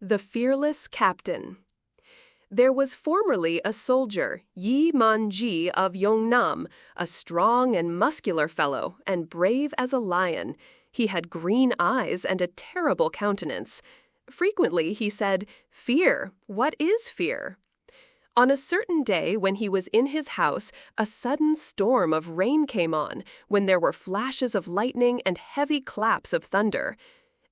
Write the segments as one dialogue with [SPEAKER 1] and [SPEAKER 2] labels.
[SPEAKER 1] The Fearless Captain. There was formerly a soldier, Yi Man-ji of Yongnam, a strong and muscular fellow, and brave as a lion. He had green eyes and a terrible countenance. Frequently he said, "Fear, what is fear?" On a certain day when he was in his house, a sudden storm of rain came on, when there were flashes of lightning and heavy claps of thunder.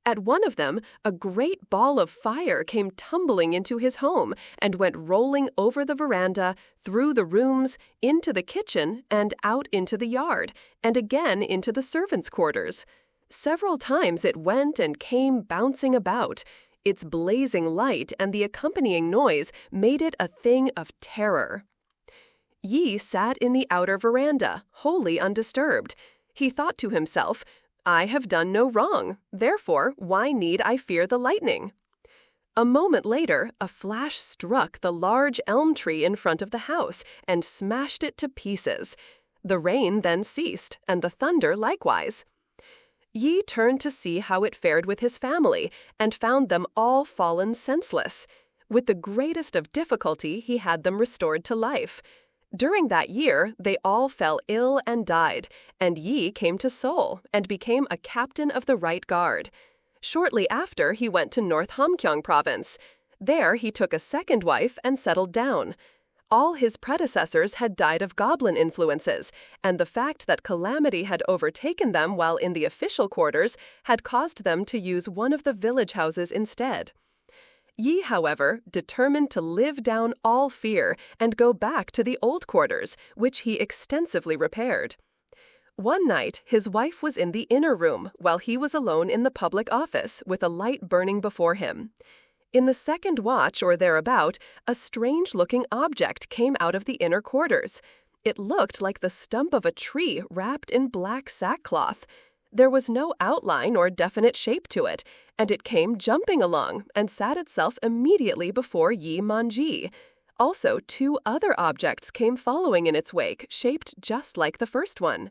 [SPEAKER 1] At one of them, a great ball of fire came tumbling into his home and went rolling over the veranda, through the rooms, into the kitchen, and out into the yard, and again into the servants' quarters. Several times it went and came bouncing about. Its blazing light and the accompanying noise made it a thing of terror. Yi sat in the outer veranda, wholly undisturbed. He thought to himself, "I have done no wrong, therefore why need I fear the lightning?" A moment later, a flash struck the large elm tree in front of the house and smashed it to pieces. The rain then ceased, and the thunder likewise. Yi turned to see how it fared with his family, and found them all fallen senseless. With the greatest of difficulty he had them restored to life. During that year, they all fell ill and died, and Yi came to Seoul and became a captain of the Right Guard. Shortly after, he went to North Hamgyong province. There he took a second wife and settled down. All his predecessors had died of goblin influences, and the fact that calamity had overtaken them while in the official quarters had caused them to use one of the village houses instead. Yi, however, determined to live down all fear and go back to the old quarters, which he extensively repaired. One night, his wife was in the inner room, while he was alone in the public office, with a light burning before him. In the second watch or thereabout, a strange-looking object came out of the inner quarters. It looked like the stump of a tree wrapped in black sackcloth. There was no outline or definite shape to it, and it came jumping along and sat itself immediately before Yi Man-ji. Also, two other objects came following in its wake, shaped just like the first one.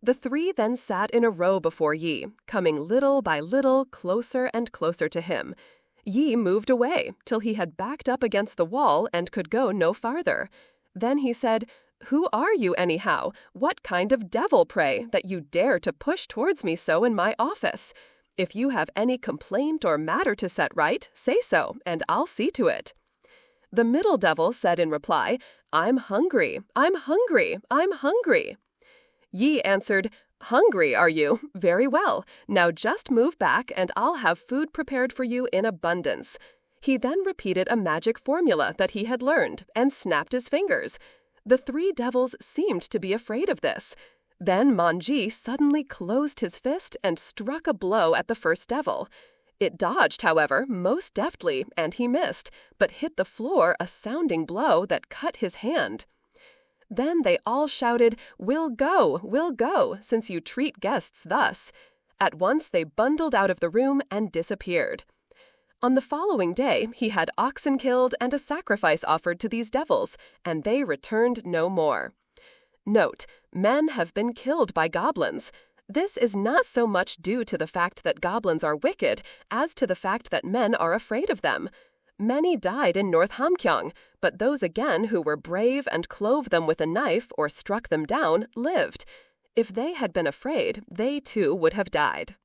[SPEAKER 1] The three then sat in a row before Yi, coming little by little closer and closer to him. Yi moved away till he had backed up against the wall and could go no farther. Then he said, "Who are you, anyhow? What kind of devil, pray, that you dare to push towards me so in my office? If you have any complaint or matter to set right, say so, and I'll see to it." The middle devil said in reply, "I'm hungry, I'm hungry, I'm hungry." Yi answered, "Hungry, are you? Very well. Now just move back, and I'll have food prepared for you in abundance." He then repeated a magic formula that he had learned, and snapped his fingers. The three devils seemed to be afraid of this. Then Man-ji suddenly closed his fist and struck a blow at the first devil. It dodged, however, most deftly, and he missed, but hit the floor a sounding blow that cut his hand. Then they all shouted, we'll go, since you treat guests thus." At once they bundled out of the room and disappeared. On the following day, he had oxen killed and a sacrifice offered to these devils, and they returned no more. Note: men have been killed by goblins. This is not so much due to the fact that goblins are wicked as to the fact that men are afraid of them. Many died in North Hamgyong, but those again who were brave and clove them with a knife or struck them down lived. If they had been afraid, they too would have died.